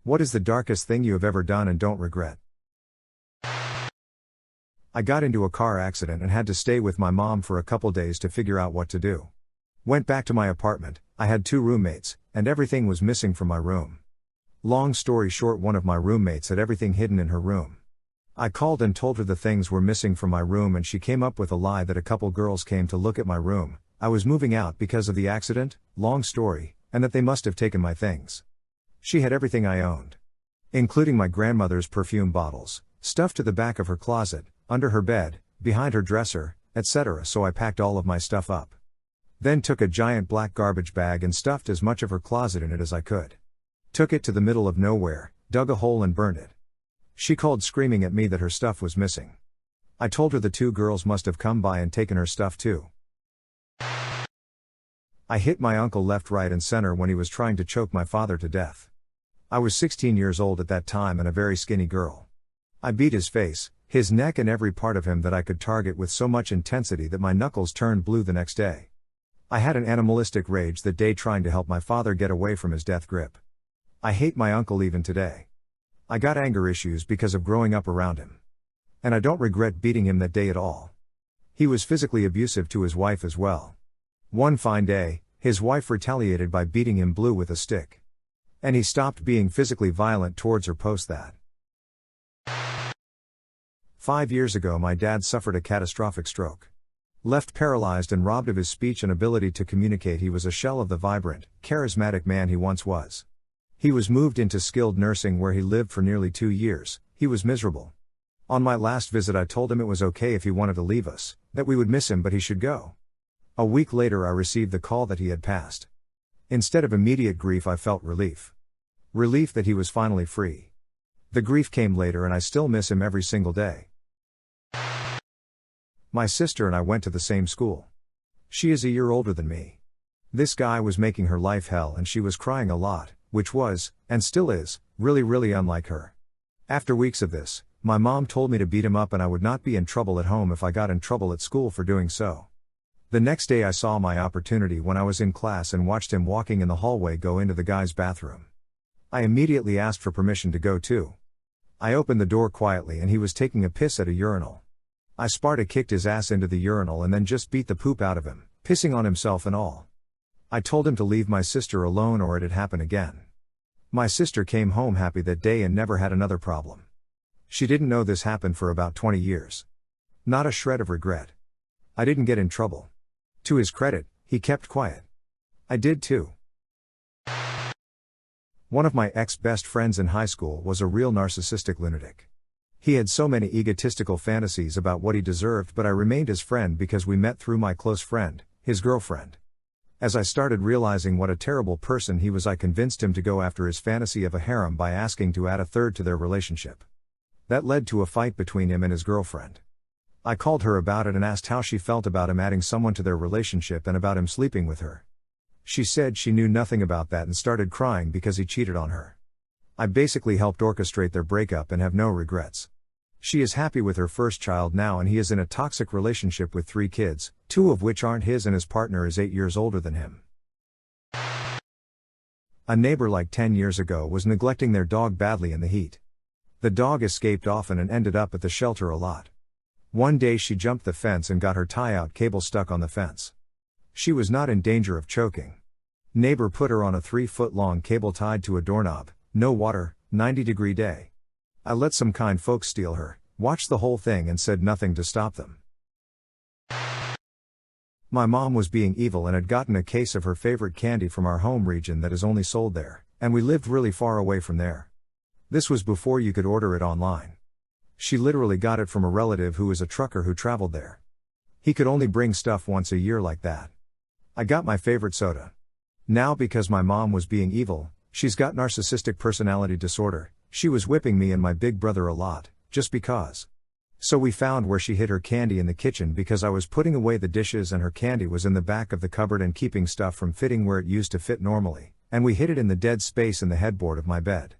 What is the darkest thing you have ever done and don't regret? I got into a car accident and had to stay with my mom for a couple days to figure out what to do. Went back to my apartment, I had 2 roommates, and everything was missing from my room. Long story short, one of my roommates had everything hidden in her room. I called and told her the things were missing from my room, and she came up with a lie that a couple girls came to look at my room, I was moving out because of the accident, long story, and that they must have taken my things. She had everything I owned, including my grandmother's perfume bottles, stuffed to the back of her closet, under her bed, behind her dresser, etc. So I packed all of my stuff up. Then took a giant black garbage bag and stuffed as much of her closet in it as I could. Took it to the middle of nowhere, dug a hole and burned it. She called screaming at me that her stuff was missing. I told her the 2 girls must have come by and taken her stuff too. I hit my uncle left, right and center when he was trying to choke my father to death. I was 16 years old at that time and a very skinny girl. I beat his face, his neck and every part of him that I could target with so much intensity that my knuckles turned blue the next day. I had an animalistic rage that day trying to help my father get away from his death grip. I hate my uncle even today. I got anger issues because of growing up around him. And I don't regret beating him that day at all. He was physically abusive to his wife as well. One fine day, his wife retaliated by beating him blue with a stick. And he stopped being physically violent towards her post that. 5 years ago my dad suffered a catastrophic stroke. Left paralyzed and robbed of his speech and ability to communicate, he was a shell of the vibrant, charismatic man he once was. He was moved into skilled nursing where he lived for nearly 2 years, he was miserable. On my last visit I told him it was okay if he wanted to leave us, that we would miss him but he should go. A week later I received the call that he had passed. Instead of immediate grief I felt relief. Relief that he was finally free. The grief came later and I still miss him every single day. My sister and I went to the same school. She is a year older than me. This guy was making her life hell and she was crying a lot, which was, and still is, really unlike her. After weeks of this, my mom told me to beat him up and I would not be in trouble at home if I got in trouble at school for doing so. The next day I saw my opportunity when I was in class and watched him walking in the hallway go into the guy's bathroom. I immediately asked for permission to go too. I opened the door quietly and he was taking a piss at a urinal. I Sparta kicked his ass into the urinal and then just beat the poop out of him, pissing on himself and all. I told him to leave my sister alone or it'd happen again. My sister came home happy that day and never had another problem. She didn't know this happened for about 20 years. Not a shred of regret. I didn't get in trouble. To his credit, he kept quiet. I did too. One of my ex-best friends in high school was a real narcissistic lunatic. He had so many egotistical fantasies about what he deserved, but I remained his friend because we met through my close friend, his girlfriend. As I started realizing what a terrible person he was, I convinced him to go after his fantasy of a harem by asking to add a third to their relationship. That led to a fight between him and his girlfriend. I called her about it and asked how she felt about him adding someone to their relationship and about him sleeping with her. She said she knew nothing about that and started crying because he cheated on her. I basically helped orchestrate their breakup and have no regrets. She is happy with her first child now and he is in a toxic relationship with 3 kids, 2 of which aren't his and his partner is 8 years older than him. A neighbor like 10 years ago was neglecting their dog badly in the heat. The dog escaped often and ended up at the shelter a lot. One day she jumped the fence and got her tie-out cable stuck on the fence. She was not in danger of choking. Neighbor put her on a 3-foot-long cable tied to a doorknob, no water, 90-degree day. I let some kind folks steal her, watched the whole thing and said nothing to stop them. My mom was being evil and had gotten a case of her favorite candy from our home region that is only sold there, and we lived really far away from there. This was before you could order it online. She literally got it from a relative who is a trucker who traveled there. He could only bring stuff once a year like that. I got my favorite soda. Now because my mom was being evil, she's got narcissistic personality disorder, she was whipping me and my big brother a lot, just because. So we found where she hid her candy in the kitchen because I was putting away the dishes and her candy was in the back of the cupboard and keeping stuff from fitting where it used to fit normally, and we hid it in the dead space in the headboard of my bed.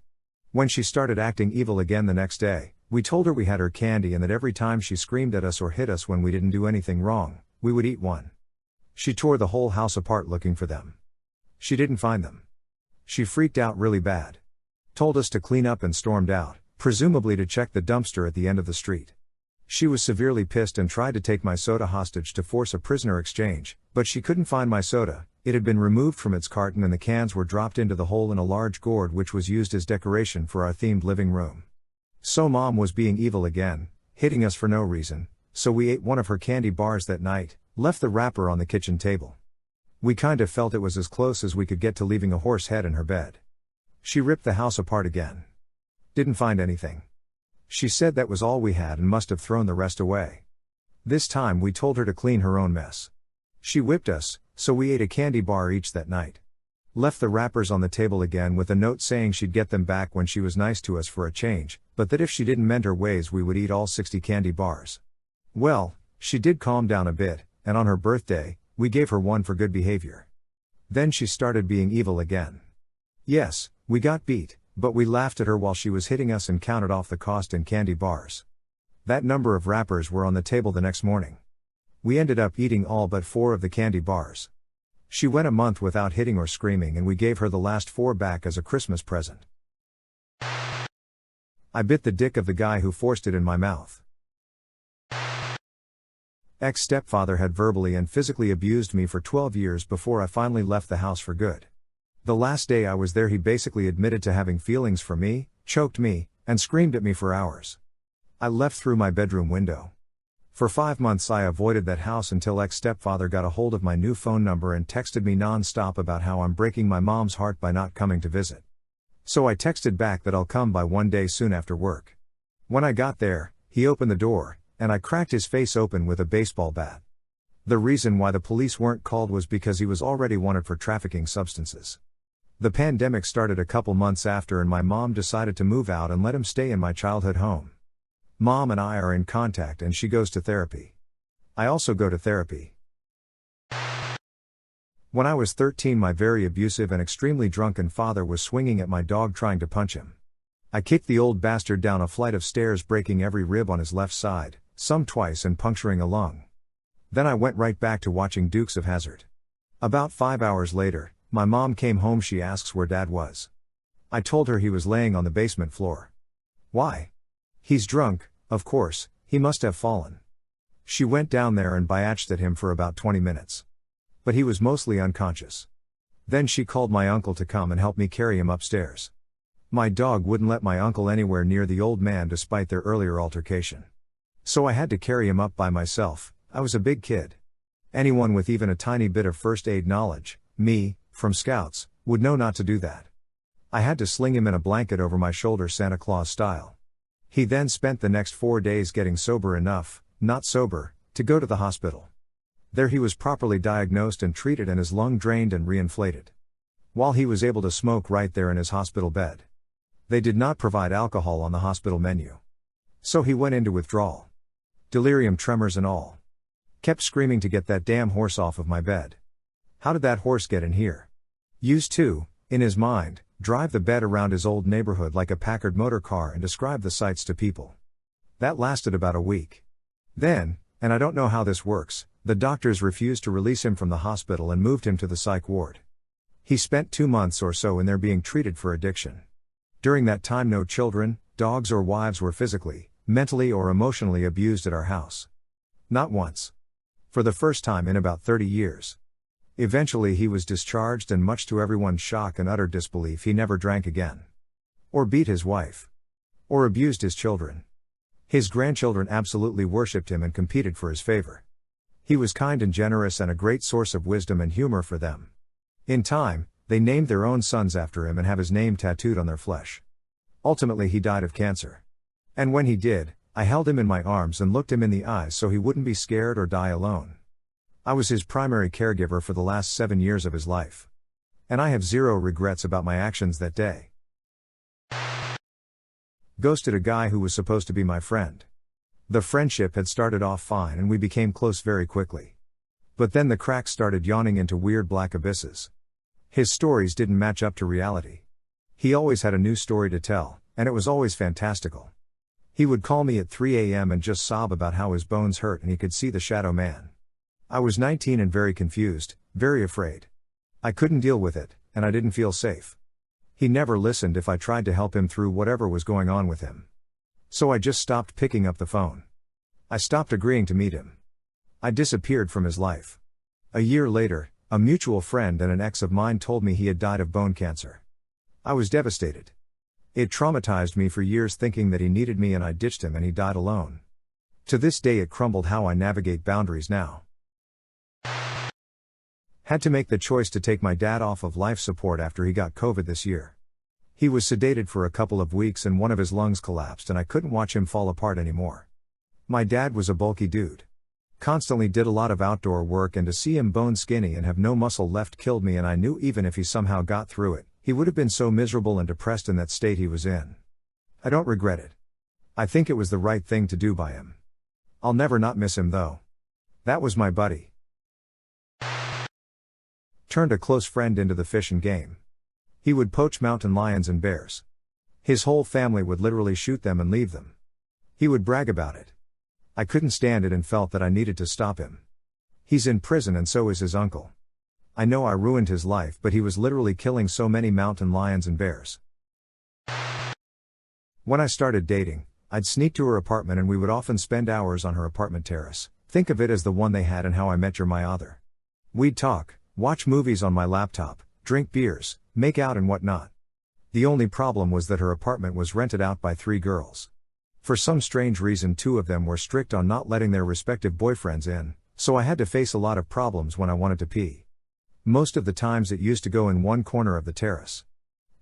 When she started acting evil again the next day, we told her we had her candy and that every time she screamed at us or hit us when we didn't do anything wrong, we would eat one. She tore the whole house apart looking for them. She didn't find them. She freaked out really bad. told us to clean up and stormed out, presumably to check the dumpster at the end of the street. She was severely pissed and tried to take my soda hostage to force a prisoner exchange, but she couldn't find my soda. It had been removed from its carton and the cans were dropped into the hole in a large gourd which was used as decoration for our themed living room. So Mom was being evil again, hitting us for no reason, so we ate one of her candy bars that night, left the wrapper on the kitchen table. We kind of felt it was as close as we could get to leaving a horse head in her bed. She ripped the house apart again. Didn't find anything. She said that was all we had and must have thrown the rest away. This time we told her to clean her own mess. She whipped us, so we ate a candy bar each that night. Left the wrappers on the table again with a note saying she'd get them back when she was nice to us for a change, but that if she didn't mend her ways we would eat all 60 candy bars. Well, she did calm down a bit, and on her birthday, we gave her one for good behavior. Then she started being evil again. Yes, we got beat, but we laughed at her while she was hitting us and counted off the cost in candy bars. That number of wrappers were on the table the next morning. We ended up eating all but 4 of the candy bars. She went a month without hitting or screaming and we gave her the last 4 back as a Christmas present. I bit the dick of the guy who forced it in my mouth. Ex-stepfather had verbally and physically abused me for 12 years before I finally left the house for good. The last day I was there he basically admitted to having feelings for me, choked me, and screamed at me for hours. I left through my bedroom window. For 5 months I avoided that house until ex-stepfather got a hold of my new phone number and texted me non-stop about how I'm breaking my mom's heart by not coming to visit. So I texted back that I'll come by one day soon after work. When I got there, he opened the door, and I cracked his face open with a baseball bat. The reason why the police weren't called was because he was already wanted for trafficking substances. The pandemic started a couple months after and my mom decided to move out and let him stay in my childhood home. Mom and I are in contact and she goes to therapy. I also go to therapy. When I was 13, my very abusive and extremely drunken father was swinging at my dog trying to punch him. I kicked the old bastard down a flight of stairs, breaking every rib on his left side, some twice and puncturing a lung. Then I went right back to watching Dukes of Hazzard. About 5 hours later, my mom came home. She asks where Dad was. I told her he was laying on the basement floor. Why? He's drunk, of course, he must have fallen. She went down there and biatched at him for about 20 minutes. But he was mostly unconscious. Then she called my uncle to come and help me carry him upstairs. My dog wouldn't let my uncle anywhere near the old man despite their earlier altercation. So I had to carry him up by myself. I was a big kid. Anyone with even a tiny bit of first aid knowledge, me, from Scouts, would know not to do that. I had to sling him in a blanket over my shoulder Santa Claus style. He then spent the next 4 days getting sober enough, not sober, to go to the hospital. There he was properly diagnosed and treated and his lung drained and reinflated. While he was able to smoke right there in his hospital bed. They did not provide alcohol on the hospital menu. So he went into withdrawal. Delirium tremors and all. Kept screaming to get that damn horse off of my bed. How did that horse get in here? Used to, in his mind, drive the bed around his old neighborhood like a Packard motor car and describe the sights to people. That lasted about a week. Then, and I don't know how this works, the doctors refused to release him from the hospital and moved him to the psych ward. He spent 2 months or so in there being treated for addiction. During that time no children, dogs or wives were physically, mentally or emotionally abused at our house. Not once. For the first time in about 30 years. Eventually he was discharged and much to everyone's shock and utter disbelief he never drank again. Or beat his wife. Or abused his children. His grandchildren absolutely worshipped him and competed for his favor. He was kind and generous and a great source of wisdom and humor for them. In time, they named their own sons after him and have his name tattooed on their flesh. Ultimately he died of cancer. And when he did, I held him in my arms and looked him in the eyes so he wouldn't be scared or die alone. I was his primary caregiver for the last 7 years of his life. And I have zero regrets about my actions that day. Ghosted a guy who was supposed to be my friend. The friendship had started off fine and we became close very quickly. But then the cracks started yawning into weird black abysses. His stories didn't match up to reality. He always had a new story to tell, and it was always fantastical. He would call me at 3 a.m. and just sob about how his bones hurt and he could see the shadow man. I was 19 and very confused, very afraid. I couldn't deal with it, and I didn't feel safe. He never listened if I tried to help him through whatever was going on with him. So I just stopped picking up the phone. I stopped agreeing to meet him. I disappeared from his life. A year later, a mutual friend and an ex of mine told me he had died of bone cancer. I was devastated. It traumatized me for years thinking that he needed me and I ditched him and he died alone. To this day it crumbled how I navigate boundaries now. Had to make the choice to take my dad off of life support after he got COVID this year. He was sedated for a couple of weeks and one of his lungs collapsed and I couldn't watch him fall apart anymore. My dad was a bulky dude. Constantly did a lot of outdoor work, and to see him bone skinny and have no muscle left killed me, and I knew even if he somehow got through it, he would have been so miserable and depressed in that state he was in. I don't regret it. I think it was the right thing to do by him. I'll never not miss him though. That was my buddy. Turned a close friend into the fish and game. He would poach mountain lions and bears. His whole family would literally shoot them and leave them. He would brag about it. I couldn't stand it and felt that I needed to stop him. He's in prison and so is his uncle. I know I ruined his life, but he was literally killing so many mountain lions and bears. When I started dating, I'd sneak to her apartment and we would often spend hours on her apartment terrace. Think of it as the one they had in How I Met Your Mother. We'd talk, watch movies on my laptop, drink beers, make out and whatnot. The only problem was that her apartment was rented out by 3 girls. For some strange reason 2 of them were strict on not letting their respective boyfriends in, so I had to face a lot of problems when I wanted to pee. Most of the times it used to go in one corner of the terrace.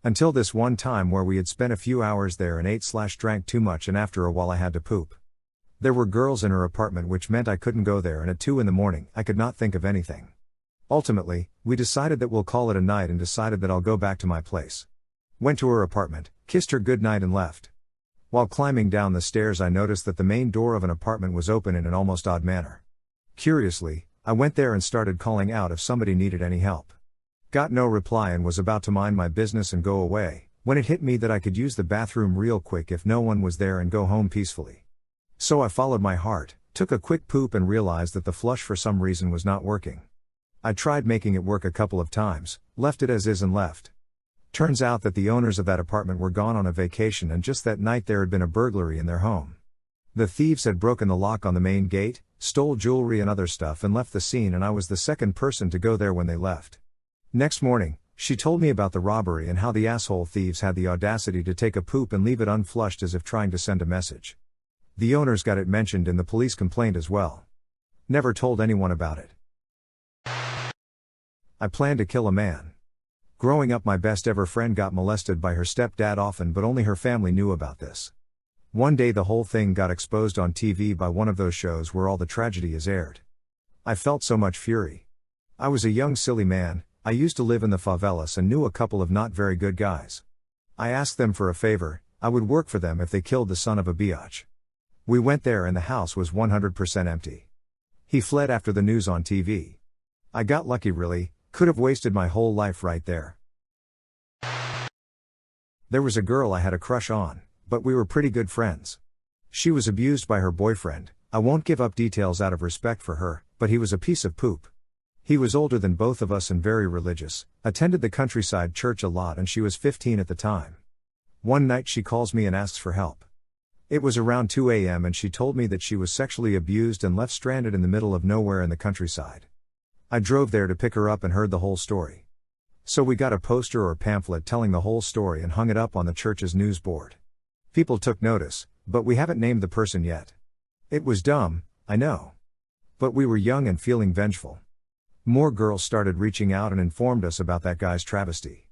Until this one time where we had spent a few hours there and ate/drank too much, and after a while I had to poop. There were girls in her apartment, which meant I couldn't go there, and at 2 in the morning I could not think of anything. Ultimately, we decided that we'll call it a night and decided that I'll go back to my place. Went to her apartment, kissed her goodnight and left. While climbing down the stairs I noticed that the main door of an apartment was open in an almost odd manner. Curiously, I went there and started calling out if somebody needed any help. Got no reply and was about to mind my business and go away, when it hit me that I could use the bathroom real quick if no one was there and go home peacefully. So I followed my heart, took a quick poop and realized that the flush for some reason was not working. I tried making it work a couple of times, left it as is and left. Turns out that the owners of that apartment were gone on a vacation, and just that night there had been a burglary in their home. The thieves had broken the lock on the main gate, stole jewelry and other stuff and left the scene, and I was the second person to go there when they left. Next morning, she told me about the robbery and how the asshole thieves had the audacity to take a poop and leave it unflushed as if trying to send a message. The owners got it mentioned in the police complaint as well. Never told anyone about it. I planned to kill a man. Growing up, my best ever friend got molested by her stepdad often, but only her family knew about this. One day the whole thing got exposed on TV by one of those shows where all the tragedy is aired. I felt so much fury. I was a young silly man. I used to live in the favelas and knew a couple of not very good guys. I asked them for a favor. I would work for them if they killed the son of a biatch. We went there and the house was 100% empty. He fled after the news on TV. I got lucky, really. Could have wasted my whole life right there. There was a girl I had a crush on, but we were pretty good friends. She was abused by her boyfriend. I won't give up details out of respect for her, but he was a piece of poop. He was older than both of us and very religious, attended the countryside church a lot, and she was 15 at the time. One night she calls me and asks for help. It was around 2 a.m. and she told me that she was sexually abused and left stranded in the middle of nowhere in the countryside. I drove there to pick her up and heard the whole story. So we got a poster or pamphlet telling the whole story and hung it up on the church's news board. People took notice, but we haven't named the person yet. It was dumb, I know. But we were young and feeling vengeful. More girls started reaching out and informed us about that guy's travesty.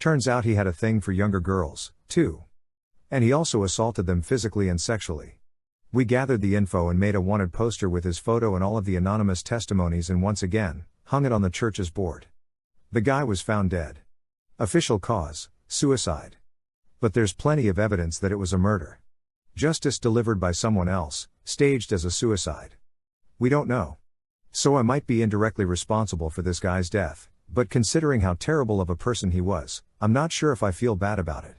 Turns out he had a thing for younger girls, too. And he also assaulted them physically and sexually. We gathered the info and made a wanted poster with his photo and all of the anonymous testimonies, and once again, hung it on the church's board. The guy was found dead. Official cause, suicide. But there's plenty of evidence that it was a murder. Justice delivered by someone else, staged as a suicide. We don't know. So I might be indirectly responsible for this guy's death, but considering how terrible of a person he was, I'm not sure if I feel bad about it.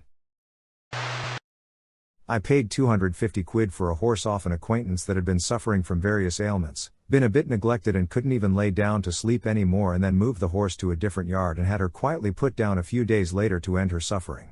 I paid 250 quid for a horse off an acquaintance that had been suffering from various ailments. Been a bit neglected and couldn't even lay down to sleep anymore, and then moved the horse to a different yard and had her quietly put down a few days later to end her suffering.